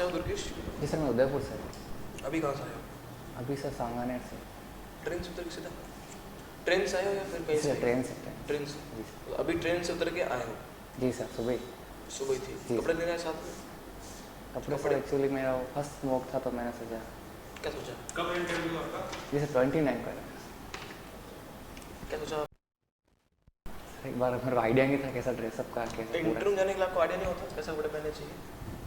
हो दुर्गेश? जी सर, मैं उदयपुर से। अभी कहाँ से आए हो? अभी सर सांगानेर से। ट्रेन से उतर के सीधा? ट्रेन से आए हो या फिर कहीं से? ट्रेन से। ट्रेन से? जी सर। अभी ट्रेन से उतर के आए हो? जी सर, सुबह ही। सुबह ही थी। जी। कपड़े लेने आए साथ में? कपड़े सर एक्चुअली मेरा फर्स्ट स्मोक था तो मैंने सोचा। क्या सोचा? कब इंटरव्यू आपका? जी सर, 29 का। क्या सोचा? एक बार मेरे को आइडिया नहीं था कैसा ड्रेसअप का, कैसा इंटरव्यू जाने के लिए आपको आइडिया नहीं होता कैसा कपड़े पहनने चाहिए?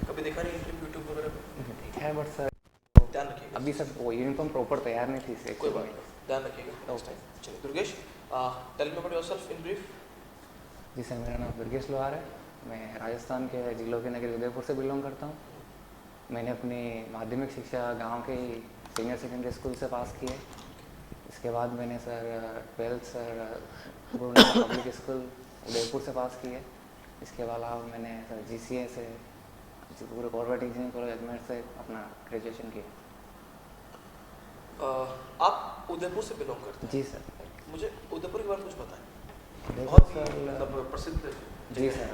कभी देखा नहीं इंटरव्यू यूट्यूब वगैरह पे? देखा है बट सर ध्यान रखिएगा। अभी सर वो यूनिफॉर्म प्रॉपर तैयार नहीं थी इससे। कोई बात नहीं, ध्यान रखिएगा नेक्स्ट टाइम। चलिए Durgesh, tell me about yourself in brief. जी सर, मेरा नाम दुर्गेश लोहार है। मैं राजस्थान के जिलों के नगरी उदयपुर से बिलोंग करता हूँ। मैंने अपनी माध्यमिक शिक्षा गांव के ही सीनियर सेकेंडरी स्कूल से पास की है। इसके बाद मैंने sir 12th sir Guru Nanak public school Udaipur से पास की है। इसके अलावा मैंने सर GCA से पूरे कॉर्पोरेट इंजीनियरिंग कॉलेज अजमेर से अपना ग्रेजुएशन किया। आप उदयपुर से बिलोंग करते हैं? जी सर। मुझे उदयपुर के बारे में कुछ बताएं। उदयपुर बहुत सर मतलब प्रसिद्ध। जी सर,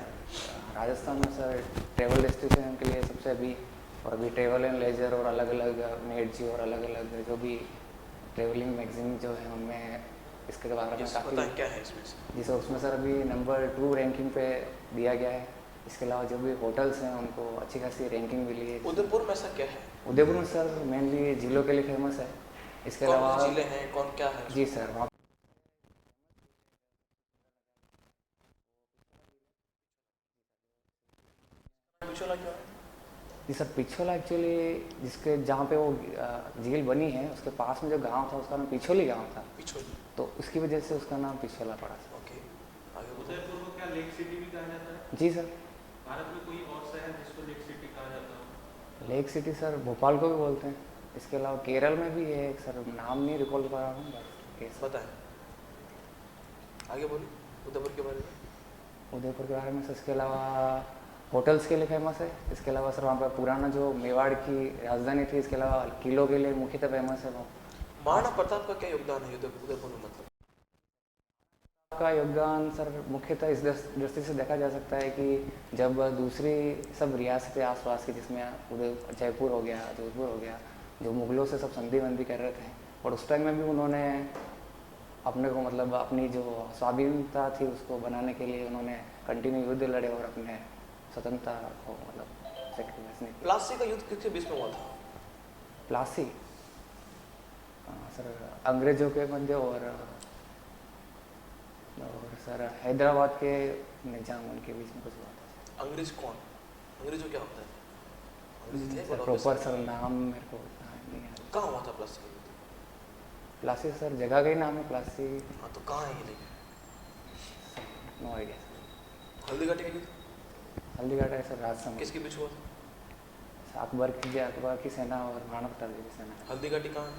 राजस्थान में सर ट्रेवल डेस्टिनेशन के लिए सबसे अभी ट्रेवल एंड लेजर और अलग अलग नेट जी और अलग अलग जो भी ट्रेवलिंग मैगजीन जो है उनमें इसके बारे में काफ़ी बताएं क्या है इसमें से? जी सर, उसमें सर अभी नंबर 2 रैंकिंग पे दिया गया है। इसके अलावा जो भी होटल्स हैं उनको अच्छी खासी रैंकिंग मिली है। उदयपुर में ऐसा क्या है? उदयपुर में सर मेनली झीलों के लिए फेमस है। इसके कौन अलावा सी झीलें हैं, कौन क्या है? जी सर, वहाँ पिछोला क्या है? जी सर, पिछोला एक्चुअली जिसके जहाँ पे वो झील बनी है उसके पास में जो गांव था उसका नाम पिछोली गांव था, पिछोली। तो उसकी वजह से उसका नाम पिछोला पड़ा था। ओके, आगे बताएं। उदयपुर को क्या लेक सिटी भी कहा जाता है? जी सर। भारत में कोई और शहर जिसको लेक सिटी कहा जाता हो? लेक सिटी सर भोपाल को भी बोलते हैं। इसके अलावा केरल में भी है एक सर, नाम नहीं रिकॉल कर रहा हूँ बस। बताएं, आगे बोलिए उदयपुर के बारे में। उदयपुर के बारे में सर इसके अलावा होटल्स के लिए फेमस है। इसके अलावा सर वहाँ पर पुराना जो मेवाड़ की राजधानी थी, इसके अलावा किलों के लिए मुख्यतः फेमस है वो। महाराणा प्रताप का क्या योगदान है उदयपुर में? मतलब का योगदान सर मुख्यतः इस दृष्टि से देखा जा सकता है कि जब दूसरी सब रियासतें आसपास की जिसमें जयपुर हो गया, जोधपुर हो गया, जो मुगलों से सब संधि बंदी कर रहे थे, और उस टाइम में भी उन्होंने अपने को मतलब अपनी जो स्वाधीनता थी उसको बनाने के लिए उन्होंने कंटिन्यू युद्ध लड़े और अपने स्वतंत्रता को मतलब सेक्रीफाइस नहीं। प्लासी का युद्ध किसके बीच में हुआ था? प्लासी सर अंग्रेजों के मध्य और सर हैदराबाद के निजाम उनके बीच में कुछ हुआ था। अंग्रेज कौन? अंग्रेजों क्या होता है? अंग्रेज थे सर प्रॉपर सर नाम मेरे को नहीं है। कहाँ हुआ था प्लासी का युद्ध? प्लासी सर जगह का ही नाम है प्लासी। हाँ तो कहाँ है ये लेकिन? No idea. हल्दीघाटी का युद्ध हल्दीघाटी है सर राजसमंद। किसके बीच हुआ था? अकबर की सेना और महाराणा प्रताप जी की सेना। हल्दीघाटी कहाँ है?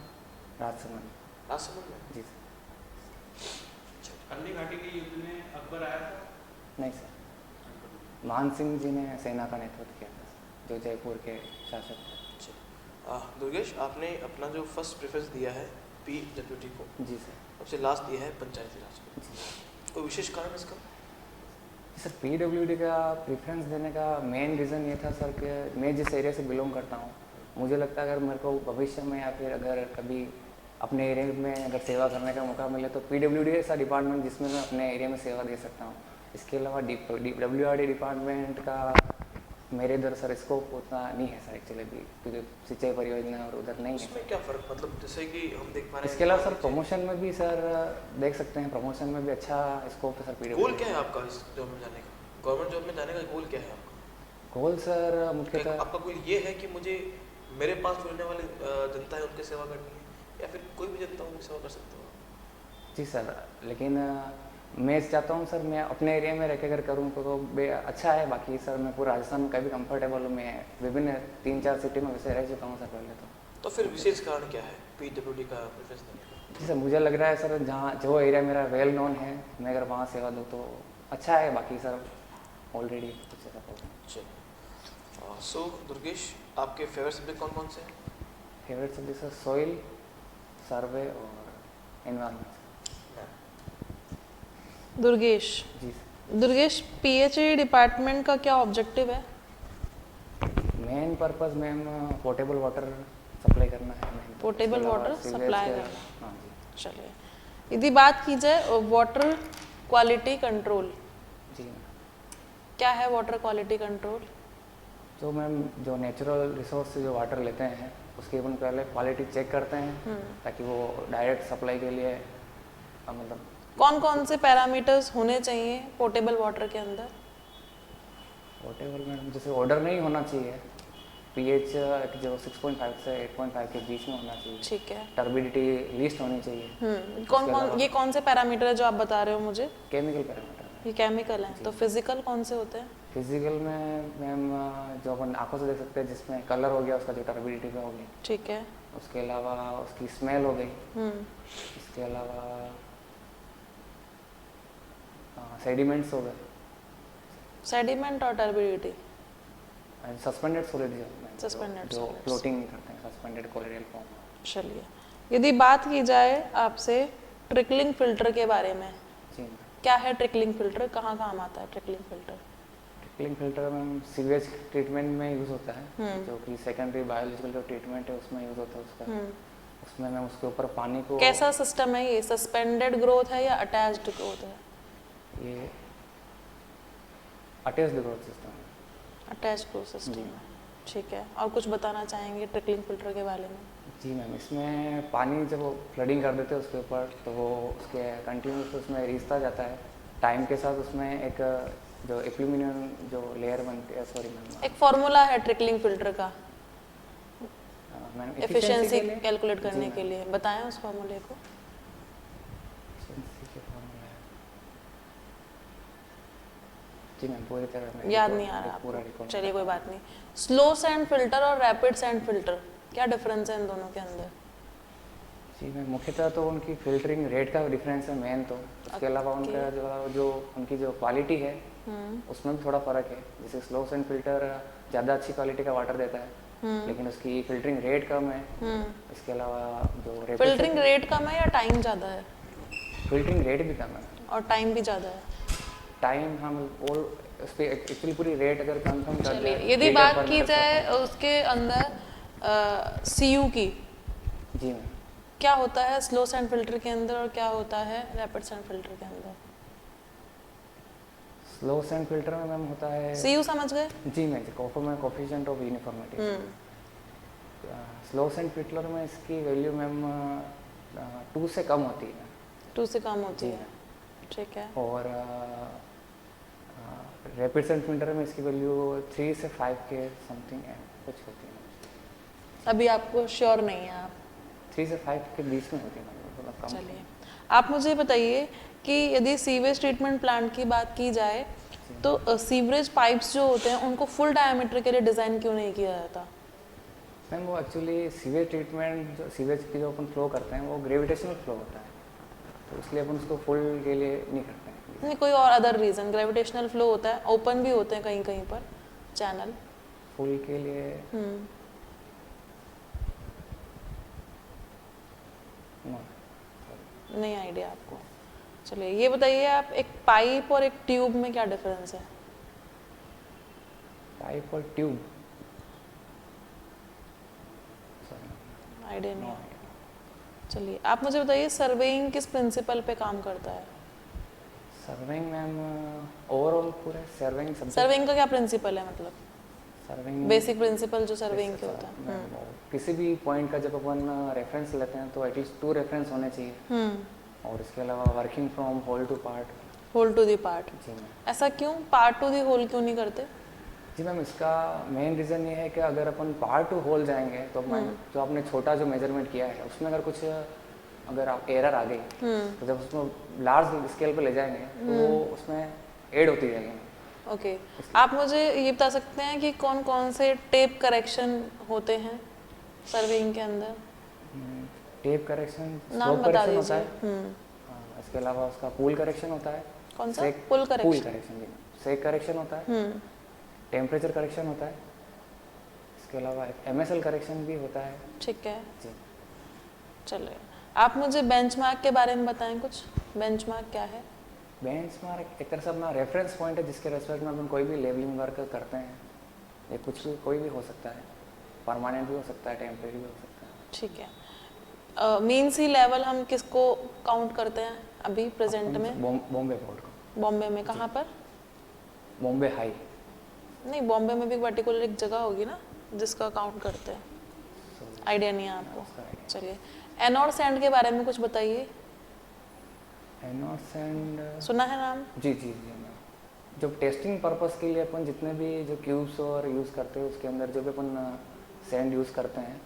राजसमंद। राजसमंद में? जी सर। हल्दीघाटी के युद्ध में अकबर आया था? नहीं सर, मान सिंह जी ने सेना का नेतृत्व किया था जो जयपुर के शासक थे। दुर्गेश, आपने अपना जो फर्स्ट प्रेफरेंस दिया है PWD को, जी सर, सबसे लास्ट दिया है पंचायती राज को, कोई विशेष कारण इसका? सर PWD का प्रेफरेंस देने का मेन रीज़न ये था सर कि मैं जिस एरिया से बिलोंग करता हूँ, मुझे लगता है अगर मेरे को भविष्य में या फिर अगर कभी अपने एरिया में अगर सेवा करने का मौका मिले तो PWD ऐसा डिपार्टमेंट जिसमें मैं अपने एरिया में सेवा दे सकता हूँ। इसके अलावा WRD डिपार्टमेंट का मेरे इधर सर स्कोप उतना नहीं है सर एक्चुअली भी, क्योंकि सिंचाई परियोजना और उधर नहीं है। इसमें क्या फ़र्क, मतलब जैसे कि हम देख पा रहे हैं। इसके अलावा सर प्रमोशन में भी सर देख सकते हैं, प्रमोशन में भी अच्छा स्कोप है सर PWD। गोल क्या है आपका इस जॉब में जाने का? गवर्नमेंट जॉब में जाने का गोल क्या है आपका? गोल सर मुख्यतः आपका गोल ये है कि मुझे मेरे पास जुड़ने वाले जनता है उनकी सेवा करनी है, या फिर कोई भी जनता उनकी सेवा कर सकते हो? जी सर, लेकिन मैं चाहता हूँ सर मैं अपने एरिया में रह के अगर करूँ तो अच्छा है। बाकी सर मैं पूरा राजस्थान में कभी कंफर्टेबल हूँ। मैं विभिन्न 3-4 सिटी में वैसे रह चुका हूँ सर पहले तो फिर विशेष कारण क्या है PWD का प्रेफरेंस देने का? जी सर, मुझे लग रहा है सर जहाँ जो एरिया मेरा वेल नोन है, मैं अगर वहाँ सेवा दूँ तो अच्छा है। बाकी सर ऑलरेडी कुछ ऐसा प्रॉब्लम। चलिए, सो दुर्गेश, आपके फेवरेट सब्जेक्ट कौन कौन से हैं? फेवरेट सब्जेक्ट सर सॉइल, सर्वे और एनवायरनमेंट। दुर्गेश, जी दुर्गेश PhD डिपार्टमेंट का क्या ऑब्जेक्टिव है? Main purpose ma'am portable water supply करना है main purpose। पोर्टेबल उसके अलावा वाटर सीवेज सप्लाई के- करना। हाँ जी चलिए, यदि बात की जाए वाटर क्वालिटी कंट्रोल, जी मैम। क्या है वाटर क्वालिटी कंट्रोल? जो मैम जो नेचुरल रिसोर्स से जो वाटर लेते हैं उसकी अपन पहले क्वालिटी चेक करते हैं ताकि वो डायरेक्ट सप्लाई के लिए मतलब कौन कौन से पैरामीटर्स होने चाहिए पोर्टेबल वाटर के अंदर? पोर्टेबल में जैसे ऑर्डर नहीं होना चाहिए, पीएच जो 6.5 से 8.5 के बीच में होना चाहिए, ठीक है। टर्बिडिटी लीस्ट होनी चाहिए, कौन उसके कौन अलावा- ये कौन से पैरामीटर है जो आप बता रहे हो मुझे? Chemical parameter. ये केमिकल हैं, तो फिजिकल कौन से होते हैं? फिजिकल में मैम जो अपन आंखों से देख सकते हैं जिसमें कलर हो गया उसका जो टर्बिडिटी पे होगी, ठीक है। उसके अलावा उसकी स्मेल हो गई, हम्म, इसके अलावा सेडिमेंट्स हो गए, सेडिमेंट और टर्बिडिटी। सस्पेंडेड सॉलिड Suspended जो solids। फ्लोटिंग करते हैं, सस्पेंडेड कोलोइडल फॉर्म। चलिए, यदि बात की जाए आपसे ट्रिकलिंग फिल्टर के बारे में, जी मैम। क्या है ट्रिकलिंग फिल्टर, कहाँ काम आता है trickling filter? Trickling filter ma'am sewage treatment में यूज़ होता है, जो कि सेकेंडरी बायोलॉजिकल जो ट्रीटमेंट है उसमें यूज़ होता है उसका। उसमें मैम उसके ऊपर पानी को कैसा सिस्टम है ये, सस्पेंडेड ग्रोथ है या अटैच्ड ग्रोथ है? ये अटैच्ड ग्रोथ सिस्टम है। अटैच्ड ग्रोथ सिस्टम है, ठीक है। और कुछ बताना चाहेंगे ट्रिकलिंग फिल्टर के बारे में? जी मैम, इसमें पानी जब वो फ्लडिंग कर देते हैं उसके ऊपर तो वो उसके कंटिन्यूस उसमें रिसता जाता है टाइम के साथ। उसमें एक जो एल्यूमिनियम जो लेयर बनती है, सॉरी मैम, एक फॉर्मूला है ट्रिकलिंग फिल्टर का मैम एफिशिएंसी कैलकुलेट जी करने मैम। के लिए, बताएं उस फॉर्मूले को। efficiency के formula है। जी मैम, पूरी तरह मैं याद recall- नहीं आ रहा पूरा आपको, रिकॉल। चलिए कोई बात नहीं। स्लो सैंड फिल्टर और रैपिड सैंड फिल्टर, क्या डिफरेंस है इन दोनों के अंदर? जी मैम, मुख्यतः तो उनकी फिल्टरिंग रेट का डिफरेंस है मेन तो। उसके अलावा उनका जो उनकी जो क्वालिटी है उसमें भी थोड़ा फर्क है। जैसे स्लो सैंड फिल्टर ज़्यादा अच्छी क्वालिटी का वाटर देता है लेकिन उसकी फिल्टरिंग रेट कम है। इसके अलावा जो फिल्टरिंग रेट कम है या टाइम ज़्यादा है? फिल्टरिंग रेट भी कम है और टाइम भी ज़्यादा है। टाइम हम और उस पर एक्चुअली पूरी रेट अगर कंफर्म कर चलिए, जाए, यदि लीटर बात पर की मीटर जाए पर- उसके अंदर सीयू की, जी मैम, क्या होता है स्लो सैंड फिल्टर के अंदर और क्या होता है रैपिड सैंड फिल्टर के अंदर? स्लो सैंड फिल्टर में मैम होता है सीयू समझ गए? जी ma'am, coefficient of uniformity. Slow sand filter में इसकी वैल्यू मैम 2 से कम होती है 2 से कम होती जी है, ठीक है। और रैपिड सैंड फिल्टर में इसकी वैल्यू 3 से 5 के समथिंग कुछ होती है। अभी आपको श्योर नहीं है आप? 3 से 5 के बीच में होती है मैम, थोड़ा कम। चलिए, आप मुझे बताइए कि यदि सीवेज ट्रीटमेंट प्लांट की बात की जाए तो सीवरेज पाइप्स जो होते हैं उनको फुल डायमीटर के लिए डिज़ाइन क्यों नहीं किया जाता? मैम वो एक्चुअली सीवेज ट्रीटमेंट जो सीवेज की जो अपन फ्लो करते हैं वो ग्रेविटेशनल फ्लो होता है, तो इसलिए अपन उसको फुल के लिए नहीं करते हैं। नहीं, कोई और अदर रीज़न? ग्रेविटेशनल फ्लो होता है, ओपन भी होते हैं कहीं कहीं पर चैनल। फुल के लिए नो, नहीं आइडिया आपको? चलिए, ये बताइए आप, एक पाइप और एक ट्यूब में क्या डिफरेंस है? पाइप और ट्यूब आइडिया नहीं है। चलिए, आप मुझे बताइए सर्वेइंग किस प्रिंसिपल पे काम करता है? सर्विंग मैम ओवरऑल पूरे सर्विंग सब सर्वेइंग का क्या प्रिंसिपल है, मतलब सर्विंग बेसिक प्रिंसिपल जो सर्वेइंग के होता है? किसी भी पॉइंट का जब अपन रेफरेंस लेते हैं तो एटलीस्ट 2 रेफरेंस होने चाहिए और इसके अलावा working from whole to part. Whole to the part, जी मैम। ऐसा क्यों? पार्ट टू दी होल क्यों नहीं करते? जी मैम, इसका मेन रीज़न ये है कि अगर अपन पार्ट टू होल जाएंगे तो मैम जो आपने छोटा जो मेजरमेंट किया है उसमें अगर कुछ अगर आप एरर आ गई तो जब उसमें लार्ज स्केल पे ले जाएंगे तो वो उसमें ऐड होती जाएगी। ओके, आप मुझे ये बता सकते हैं कि कौन कौन से टेप करेक्शन होते हैं सर्वेइंग के अंदर? टेप करेक्शन, नाम स्लोप बता करेक्शन होता दीजिए। है। इसके अलावा उसका पूल करेक्शन होता है। कौन सा? सेक- पुल पूल करेक्शन। करेक्शन, जी। सेक करेक्शन होता है, टेम्परेचर करेक्शन होता है, इसके अलावा MSL करेक्शन भी होता है। ठीक है, जी। चलिए, आप मुझे बेंचमार्क के बारे में बताएं कुछ। बेंचमार्क क्या है? बेंचमार्क एक तरह से अपना रेफरेंस पॉइंट है जिसके रेस्पेक्ट में अपन कोई भी लेवलिंग वर्क करते हैं ये कुछ भी कोई भी हो सकता है, परमानेंट भी हो सकता है, टेम्परेरी भी हो सकता है। ठीक है। मीन सी लेवल हम किसको काउंट करते हैं अभी प्रेजेंट में? बॉम्बे पोर्ट को। बॉम्बे में कहाँ पर? बॉम्बे हाई। नहीं, बॉम्बे में भी पर्टिकुलर एक जगह होगी ना जिसका काउंट करते हैं, आइडिया नहीं है आपको? चलिए, एनोड सैंड के बारे में कुछ बताइए। एनोड सैंड सुना है नाम? जी जी जी मैम, जो टेस्टिंग पर्पस के लिए अपन जितने भी जो क्यूब्स और यूज़ करते हैं उसके अंदर जो भी अपन सैंड यूज़ करते हैं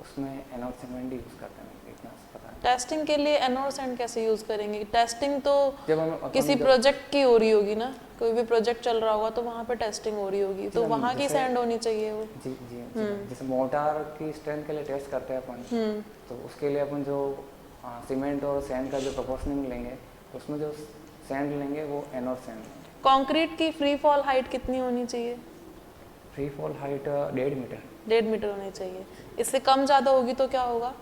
उसमें एनोड सीमेंट ही यूज़ करते हैं, इतना पता है। टेस्टिंग के लिए एनोड सैंड कैसे यूज करेंगे? टेस्टिंग तो जब हम किसी प्रोजेक्ट की हो रही होगी ना, कोई भी प्रोजेक्ट चल रहा होगा तो वहाँ पे टेस्टिंग हो रही होगी, तो मैम, वहाँ की जैसे- सैंड होनी चाहिए वो। जी जी जी जैसे मोटार की स्ट्रेंथ के लिए टेस्ट करते हैं अपन, तो उसके लिए अपन जो सीमेंट और सैंड का जो प्रोपोर्शनिंग लेंगे तो उसमें जो सैंड लेंगे वो एनोड सैंड लेंगे। कंक्रीट की फ्री फॉल हाइट कितनी होनी चाहिए? Free fall height 1.5 metre. 1.5 metre होनी चाहिए। इससे कम ज़्यादा होगी तो क्या होगा?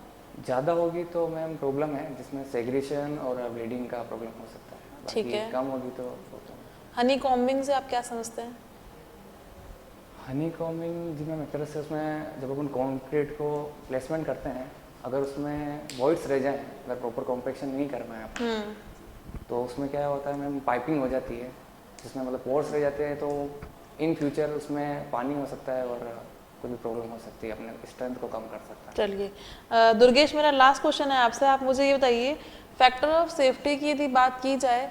ज़्यादा होगी तो मैम प्रॉब्लम है, जिसमें सेग्रेशन और ब्लीडिंग का प्रॉब्लम हो सकता है। ठीक बाकी है। कम होगी तो प्रॉब्लम है। हनी कॉम्बिंग से आप क्या समझते हैं? हनी कॉम्बिंग जी मैम एक तरह से उसमें जब अपन कंक्रीट को प्लेसमेंट करते हैं, अगर उसमें वॉइड्स रह जाएं, अगर प्रॉपर कॉम्पैक्शन नहीं कर पाए आप, तो उसमें क्या होता है मैम, पाइपिंग हो जाती है जिसमें मतलब पोर्स रह जाते हैं, तो इन फ्यूचर उसमें पानी हो सकता है और कोई भी प्रॉब्लम हो सकती है, अपने स्ट्रेंथ को कम कर सकता है। चलिए दुर्गेश, मेरा लास्ट क्वेश्चन है आपसे। आप मुझे ये बताइए, फैक्टर ऑफ सेफ्टी की यदि बात की जाए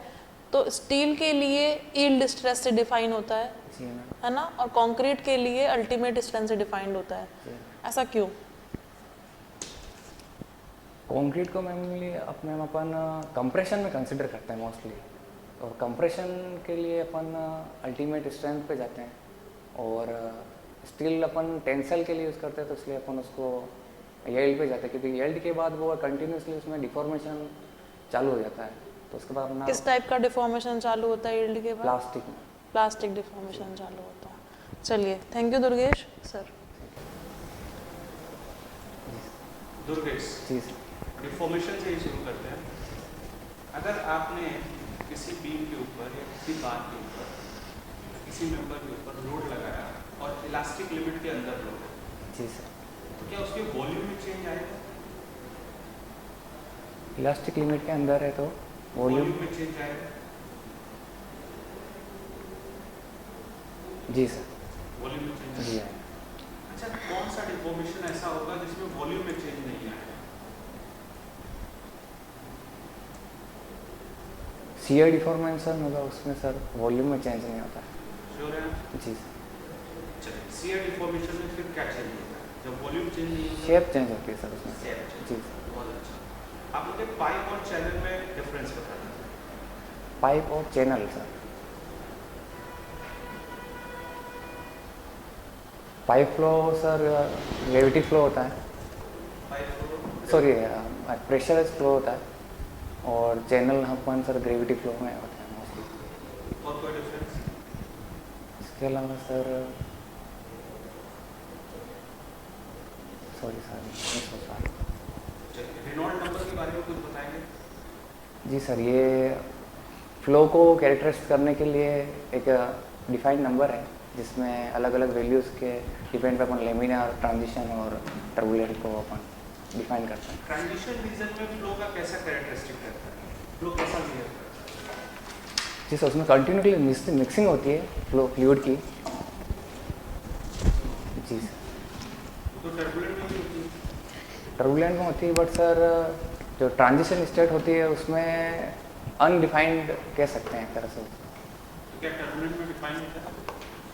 तो स्टील के लिए यील्ड स्ट्रेस से डिफाइन होता है, जी मैम। है ना, और कंक्रीट के लिए अल्टीमेट स्ट्रेंथ से डिफाइंड होता है, जी। ऐसा क्यों? कंक्रीट को मैम अपन कंप्रेशन में कंसिडर करते हैं मोस्टली, और कंप्रेशन के लिए अपन अल्टीमेट स्ट्रेंथ पे जाते हैं, और स्टील अपन टेंसल के लिए यूज़ करते हैं, तो इसलिए अपन उसको येल्ड पे जाते हैं, क्योंकि येल्ड के बाद वो कंटिन्यूसली उसमें डिफॉर्मेशन चालू हो जाता है, तो उसके बाद अपना किस टाइप का डिफॉर्मेशन चालू होता है यील्ड के बाद? प्लास्टिक में। प्लास्टिक डिफॉर्मेशन चालू होता है। चलिए, thank you Durgesh sir. Durgesh, जी सर। डिफॉर्मेशन से ही शुरू करते हैं। अगर आपने किसी बीम के ऊपर या किसी बार के ऊपर किसी मेंबर के ऊपर लोड लगाया और इलास्टिक लिमिट के अंदर लोड है, जी सर। तो क्या उसके वॉल्यूम में चेंज आएगा? इलास्टिक लिमिट के अंदर है तो वॉल्यूम, में चेंज आएगा? जी सर, वॉल्यूम में चेंज जी आएगा। है। अच्छा, कौन सा डिफॉर्मेशन ऐसा होगा जिसमें वॉल्यूम में चेंज नहीं आएगा? सीयर डिफॉर्मेशन होगा उसमें सर, वॉल्यूम में चेंज नहीं होता है। श्योर है आप? जी सर। चलिए, सीयर डिफॉर्मेशन में फिर क्या चेंज होता है जब वॉल्यूम चेंज नहीं होता? शेप चेंज होती है सर उसमें। Shape change. जी सर। बहुत अच्छा। आप मुझे पाइप और चैनल में डिफरेंस बता दीजिए। पाइप और channel sir, pipe flow sir gravity flow होता है, pipe flow, sorry pressurise flow होता है, और चैनल अपन सर ग्रेविटी फ्लो में होता है मोस्टली। और कोई डिफरेंस? इसके अलावा सर सॉरी सर नहीं सोच रहा। चलिए, रेनॉल्ड नंबर के बारे में कुछ बताएंगे? जी सर, ये फ्लो को कैरेक्टराइज करने के लिए एक डिफाइंड नंबर है, जिसमें अलग अलग वैल्यूज़ के डिपेंड पे अपन लेमिनार, ट्रांजिशन और टर्बुलेंट को अपन डिफाइन करते हैं। ट्रांजिशन रीजन में फ्लो का कैसा कैरेक्टरिस्टिक रहता है? फ्लो कैसा बिहेव करता है? जी सर, उसमें कंटिन्यूसली मिक्सिंग होती है फ्लो फ्लूइड की। जी सर। तो टर्बुलेंट में भी होती है? टर्बुलेंट में होती है, बट सर जो ट्रांजिशन स्टेट होती है उसमें अनडिफाइंड कह सकते हैं एक तरह से। तो क्या टर्बुलेंट में डिफाइन होता है?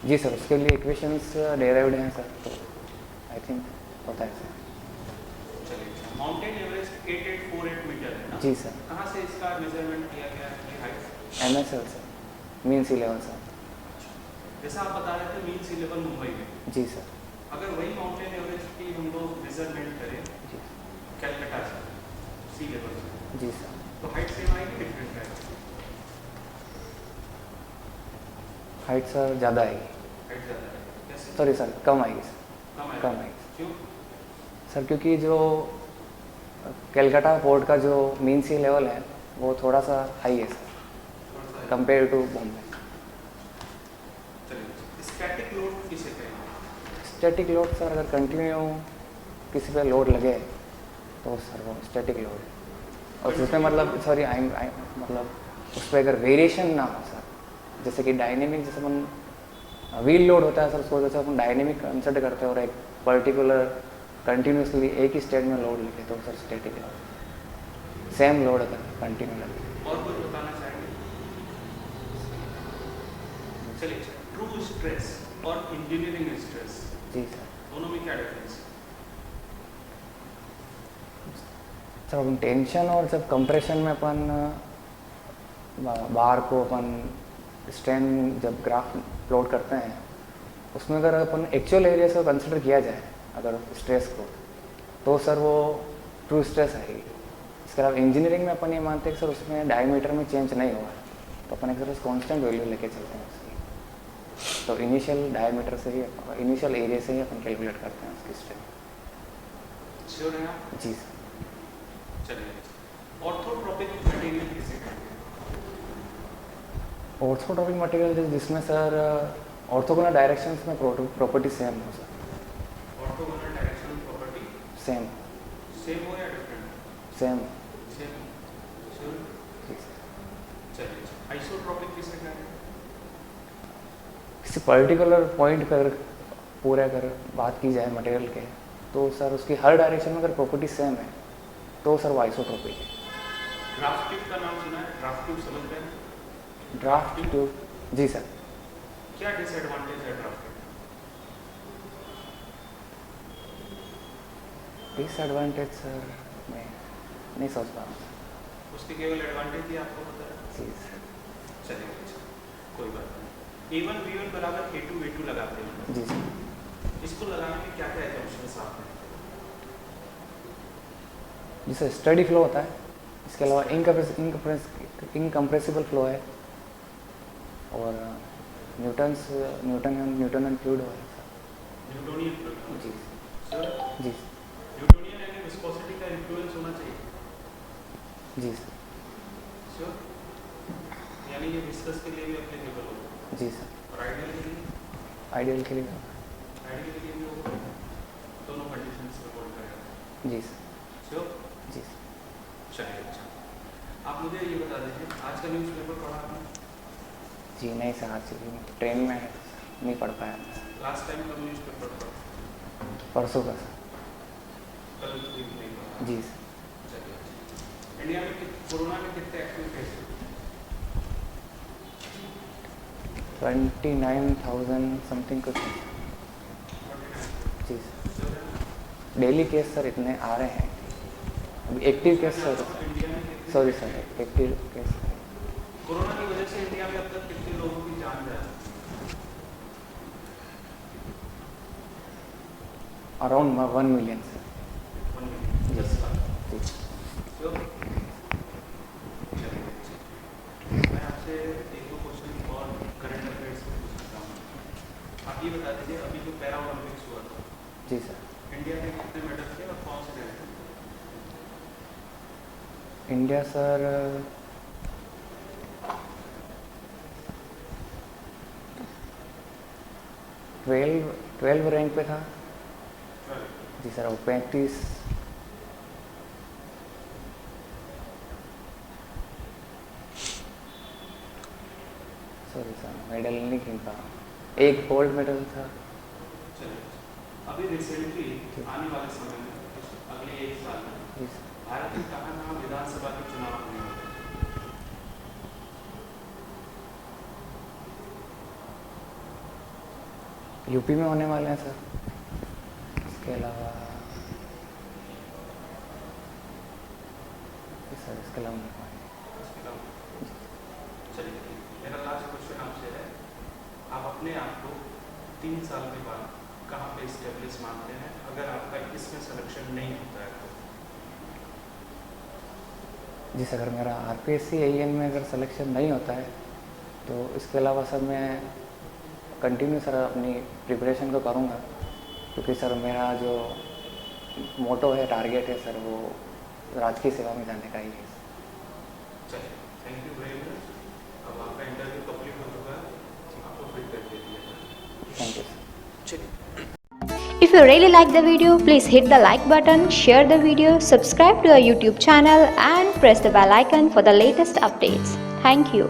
जी सर, उसके लिए इक्वेशंस डेराइव्ड हैं सर, तो आई थिंक होता है सर। चलिए, माउंटेन एवरेस्ट 8848 मीटर है ना? जी सर। कहाँ से इसका मेजरमेंट किया गया है, ये हाइट? MSL सर, मीन सी लेवल सर। जैसा आप बता रहे थे मीन सी लेवल मुंबई में, जी सर। अगर वही माउंटेन एवरेस्ट की हम लोग मेजरमेंट करें जी कैलकाटा से सी लेवल से, जी सर। तो हाइट सेम आएगी डिफरेंट आएगी? हाइट सर ज़्यादा आएगी। हाइट ज़्यादा आएगी कैसे? सॉरी सर, कम आएगी सर, कम आएगी? कम आएगी क्यों? सर, क्योंकि जो कैलकाटा पोर्ट का जो मीन सी लेवल है वो थोड़ा सा हाई है सर, थोड़ा सा कंपेयर टू बॉम्बे। चलिए, स्टैटिक लोड किसे कहेंगे? स्टैटिक लोड सर अगर कंटिन्यू किसी पे लोड लगे तो सर वो स्टैटिक लोड है, और जिसमें मतलब सॉरी मतलब उस पर अगर वेरिएशन ना हो सर, जैसे कि डायनेमिक, जैसे अपन व्हील लोड होता है सर, उसको जैसे अपन डायनेमिक कंसिडर करते हैं और एक पर्टिकुलर कंटिन्यूसली एक ही स्टेट में लोड लिखे तो sir static load, same load अगर कंटिन्यू लगे। और कुछ बताना चाहेंगे? चलिए, ट्रू स्ट्रेस और इंजीनियरिंग स्ट्रेस जी सर। दोनों में क्या डिफरेंस है? सर अपन टेंशन और जब कंप्रेशन में अपन बार को अपन स्ट्रेन जब ग्राफ प्लॉट करते हैं, उसमें अगर अपन एक्चुअल एरिया से कंसिडर किया जाए अगर स्ट्रेस को, तो सर वो ट्रू स्ट्रेस आएगी। इसके अलावा इंजीनियरिंग में अपन ये मानते हैं कि सर उसमें डायमीटर में चेंज नहीं हुआ है, तो अपन एक तरह से कॉन्स्टेंट वैल्यू लेके चलते हैं उसकी, तो इनिशियल डायमीटर से ही, इनिशियल एरिया से ही अपन कैलकुलेट करते हैं उसकी स्ट्रेन। श्योर है आप? जी सर। चलिए, ऑर्थोट्रोपिक मटेरियल किसे कहते हैं? ऑर्थोट्रोपिक मटेरियल जिसमें सर ऑर्थोगोनल डायरेक्शंस में प्रॉपर्टी सेम हो sir. Orthogonal directional property same same हो या डिफरेंट? सेम। सेम। श्योर? जी सर। चलिए, आइसोट्रोपिक किसे कहते हैं? किसी पर्टिकुलर पॉइंट पर पूरे अगर बात की जाए मटेरियल के, तो सर उसकी हर डायरेक्शन में अगर प्रॉपर्टी सेम है तो सर वो आइसोट्रोपिक है। ड्राफ्ट ट्यूब का नाम सुना है? ड्राफ्ट ट्यूब समझते हैं? ड्राफ्ट ट्यूब, जी सर। क्या डिसएडवांटेज है ड्राफ्ट ट्यूब? डिसएडवांटेज सर मैं नहीं सोच पा रहा हूँ। उसके केवल एडवांटेज ही आपको पता है? जी सर। चलिए, अच्छा, कोई बात नहीं। A1 V1 बराबर A2 V2 लगाते हैं, जी सर। इसको लगाने में क्या क्या एजम्पशंस आपने? जी सर, स्टडी फ्लो होता है, इसके अलावा इनकम्प्रेसिबल फ्लो है, और न्यूटन एंड फ्लूइड है न्यूटोनियन फ्लो। जी श्योर? जी न्यूटोनियन यानी विस्कोसिटी का इन्फ्लुएंस होना चाहिए? जी सर। श्योर? यानी ये विस्कस के लिए भी एप्लीकेबल होगा? जी सर। और आइडियल के लिए? आइडियल के लिए आइडियल के लिए भी होगा? दोनों कंडीशंस में होल्ड करेगा? जी सर। श्योर? जी सर। चलिए, अच्छा, आप मुझे ये बता दीजिए, आज का न्यूज़पेपर पढ़ा आपने? जी नहीं सर, आज ट्रेन में है तो सर नहीं पढ़ पाया था। लास्ट टाइम कब न्यूज़पेपर पढ़ा? परसों का सर। कल भी नहीं पढ़ा? जी सर। चलिए, अच्छा, इंडिया में कोरोना में कितने एक्टिव केस हैं? 29,000 समथिंग कुछ है। 49। जी सर। श्योर है? डेली केस सर इतने आ रहे हैं, अभी एक्टिव केस सर, इंडिया में कितने? Sorry sir, active case corona की वजह से इंडिया में अब तक कितने लोगों की जान जा चुकी अराउंड 1 मिलियन सर। है? 1 मिलियन, 10 लाख। जी श्योर? चलिए, मैं आपसे एक दो क्वेश्चन और करंट अफेयर्स से पूछ सकता हूँ। आप ये बता दीजिए, अभी जो पैरा ओलंपिक्स हुआ था, जी सर। इंडिया ने कितने मेडल थे और कौन से रहे थे? इंडिया सर 12 रैंक पे था। जी सर, और 35 सॉरी सर, मेडल नहीं गिन पा रहा हूँ। एक गोल्ड मेडल था। चलिए, अभी रिसेंटली आने वाले समय में, अगले 1 साल में जी सर। भारत में कहाँ विधानसभा के चुनाव होने वाले हैं? यूपी में होने वाले हैं सर। इसके अलावा सर, इसके अलावा नहीं पाएंगे। इसके अलावा? चलिए, मेरा लास्ट क्वेश्चन आपसे है, आप अपने आप को 3 साल के बाद कहाँ पे स्टेब्लिश मानते हैं अगर आपका इसमें सिलेक्शन नहीं होता है तो? जी सर, अगर मेरा आरपीएससी एईएन में अगर सिलेक्शन नहीं होता है तो इसके अलावा सर मैं कंटिन्यू सर अपनी प्रिपरेशन को करूँगा, क्योंकि सर मेरा जो मोटो है, टारगेट है सर, वो राजकीय सेवा में जाने का ही है। चलिए, थैंक यू वेरी मच। अब आपका इंटरव्यू कंप्लीट हो चुका है, आपको फिट कर दिया जाएगा। Thank you sir. चलिए। If you really like the video, please hit the like button, share the video, subscribe to our YouTube channel and press the bell icon for the latest updates. Thank you.